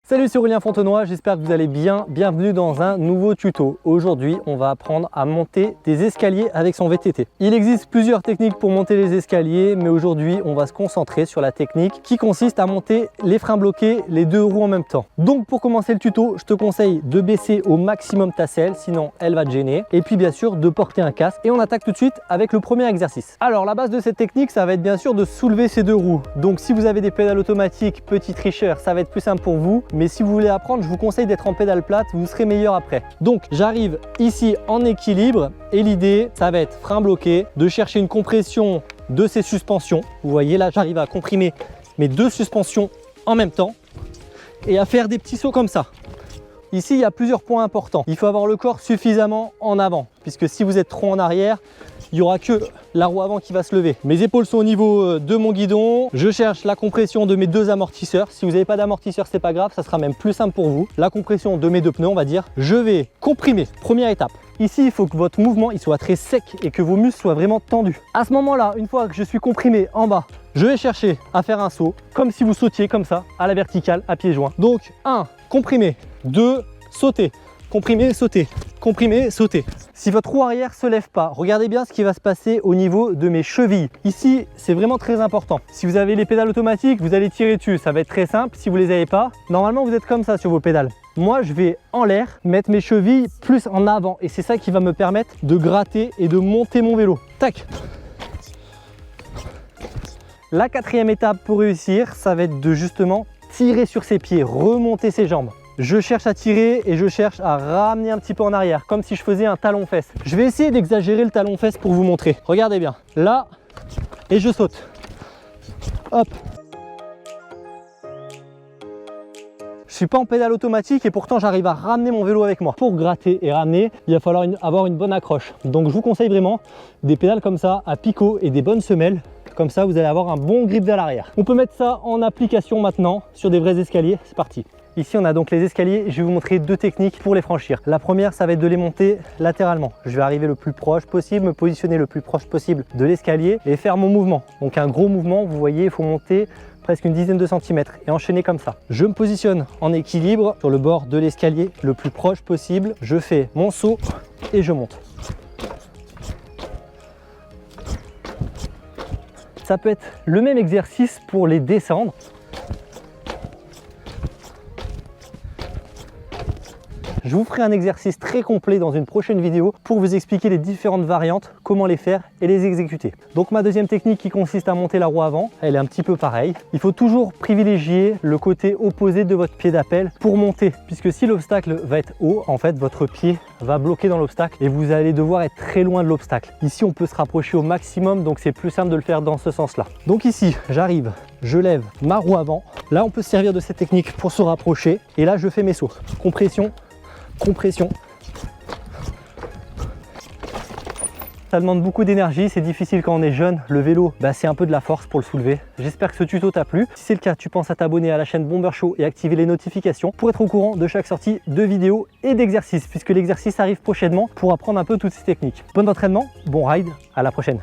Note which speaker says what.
Speaker 1: Salut, c'est Aurélien Fontenoy, j'espère que vous allez bien. Bienvenue dans un nouveau tuto. Aujourd'hui, on va apprendre à monter des escaliers avec son VTT. Il existe plusieurs techniques pour monter les escaliers, mais aujourd'hui, on va se concentrer sur la technique qui consiste à monter les freins bloqués, les deux roues en même temps. Donc pour commencer le tuto, je te conseille de baisser au maximum ta selle, sinon elle va te gêner. Et puis bien sûr, de porter un casque. Et on attaque tout de suite avec le premier exercice. Alors la base de cette technique, ça va être bien sûr de soulever ces deux roues. Donc si vous avez des pédales automatiques, petit tricheur, ça va être plus simple pour vous. Mais si vous voulez apprendre, je vous conseille d'être en pédale plate, vous serez meilleur après. Donc j'arrive ici en équilibre et l'idée, ça va être frein bloqué, de chercher une compression de ces suspensions. Vous voyez là, j'arrive à comprimer mes deux suspensions en même temps et à faire des petits sauts comme ça. Ici, il y a plusieurs points importants. Il faut avoir le corps suffisamment en avant, puisque si vous êtes trop en arrière, il n'y aura que la roue avant qui va se lever. Mes épaules sont au niveau de mon guidon. Je cherche la compression de mes deux amortisseurs. Si vous n'avez pas d'amortisseur, c'est pas grave, ça sera même plus simple pour vous. La compression de mes deux pneus, on va dire. Je vais comprimer, première étape. Ici, il faut que votre mouvement il soit très sec et que vos muscles soient vraiment tendus. À ce moment-là, une fois que je suis comprimé en bas, je vais chercher à faire un saut, comme si vous sautiez comme ça, à la verticale, à pieds joints. Donc, 1, comprimer. 2, sauter. Comprimer, sauter. Comprimer, sauter. Si votre roue arrière ne se lève pas, regardez bien ce qui va se passer au niveau de mes chevilles. Ici, c'est vraiment très important. Si vous avez les pédales automatiques, vous allez tirer dessus. Ça va être très simple. Si vous ne les avez pas, normalement, vous êtes comme ça sur vos pédales. Moi, je vais en l'air mettre mes chevilles plus en avant. Et c'est ça qui va me permettre de gratter et de monter mon vélo. Tac. La quatrième étape pour réussir, ça va être de justement tirer sur ses pieds, remonter ses jambes. Je cherche à tirer et je cherche à ramener un petit peu en arrière, comme si je faisais un talon-fesse. Je vais essayer d'exagérer le talon-fesse pour vous montrer. Regardez bien, là, et je saute. Hop. Je suis pas en pédale automatique et pourtant j'arrive à ramener mon vélo avec moi. Pour gratter et ramener, il va falloir avoir une bonne accroche. Donc je vous conseille vraiment des pédales comme ça, à picot et des bonnes semelles. Comme ça, vous allez avoir un bon grip vers l'arrière. On peut mettre ça en application maintenant sur des vrais escaliers. C'est parti. Ici, on a donc les escaliers. Je vais vous montrer deux techniques pour les franchir. La première, ça va être de les monter latéralement. Je vais arriver le plus proche possible, me positionner le plus proche possible de l'escalier et faire mon mouvement. Donc un gros mouvement, vous voyez, il faut monter presque une dizaine de centimètres et enchaîner comme ça. Je me positionne en équilibre sur le bord de l'escalier le plus proche possible. Je fais mon saut et je monte. Ça peut être le même exercice pour les descendre. Je vous ferai un exercice très complet dans une prochaine vidéo pour vous expliquer les différentes variantes, comment les faire et les exécuter. Donc ma deuxième technique qui consiste à monter la roue avant, elle est un petit peu pareille. Il faut toujours privilégier le côté opposé de votre pied d'appel pour monter, puisque si l'obstacle va être haut, en fait votre pied va bloquer dans l'obstacle et vous allez devoir être très loin de l'obstacle. Ici on peut se rapprocher au maximum, donc c'est plus simple de le faire dans ce sens-là. Donc ici j'arrive, je lève ma roue avant. Là on peut se servir de cette technique pour se rapprocher et là je fais mes sauts. Compression. Compression. Ça demande beaucoup d'énergie, c'est difficile quand on est jeune. Le vélo, c'est un peu de la force pour le soulever. J'espère que ce tuto t'a plu. Si c'est le cas, tu penses à t'abonner à la chaîne Bomber Show et activer les notifications pour être au courant de chaque sortie de vidéos et d'exercices, puisque l'exercice arrive prochainement pour apprendre un peu toutes ces techniques. Bon entraînement, bon ride, à la prochaine.